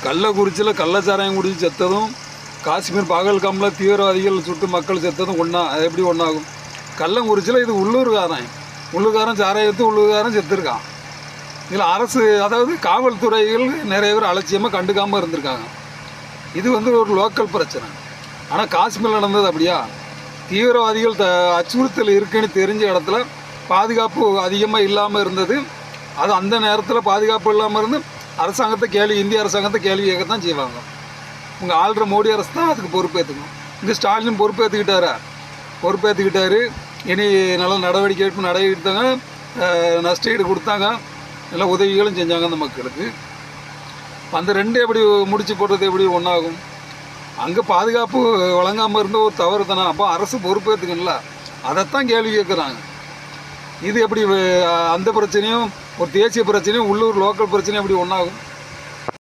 கள்ளக்குறிச்சியில் கள்ளச்சாராயம் குடிச்சு செத்ததும், காஷ்மீர் பகல்காமில் தீவிரவாதிகள் சுட்டு மக்கள் செத்ததும் ஒன்றா? அது எப்படி ஒன்றாகும்? கள்ளக்குறிச்சியில் இது உள்ளூர்காரன் சாராயத்து உள்ளூர்காரன் செத்துருக்கான். இதில் அரசு, அதாவது காவல்துறைகள் நிறைய பேர் அலட்சியமாக கண்டுக்காமல் இருந்திருக்காங்க. இது ஒரு லோக்கல் பிரச்சனை. ஆனால் காஷ்மீரில் நடந்தது அப்படியா? தீவிரவாதிகள் அச்சுறுத்தல் இருக்குன்னு தெரிஞ்ச இடத்துல பாதுகாப்பு அதிகமாக இல்லாமல் இருந்தது. அது அந்த நேரத்தில் பாதுகாப்பு இல்லாமல் இருந்து இந்திய அரசாங்கத்தை கேள்வி கேட்கத்தான் செய்வாங்க. உங்கள் ஆள்ற மோடி அரசு தான் அதுக்கு பொறுப்பேற்றுக்கணும். இங்கே ஸ்டாலின் பொறுப்பேற்றுக்கிட்டாரு. இனி நல்ல நடவடிக்கை எடுத்தாங்க, நஷ்டஈடு கொடுத்தாங்க, நல்ல உதவிகளும் செஞ்சாங்க அந்த மக்களுக்கு. அந்த ரெண்டு எப்படி முடிச்சு போடுறது எப்படி ஒன்றாகும்? அங்கே பாதுகாப்பு வழங்காமல் இருந்த ஒரு தவறு தானே. அப்போ அரசு பொறுப்பேற்றுக்கணும்ல, அதைத்தான் கேள்வி கேட்குறாங்க. இது எப்படி அந்த பிரச்சனையும் ஒரு தேசிய பிரச்சனையும் உள்ளூர் லோக்கல் பிரச்சனையும் எப்படி ஒன்றாகும்?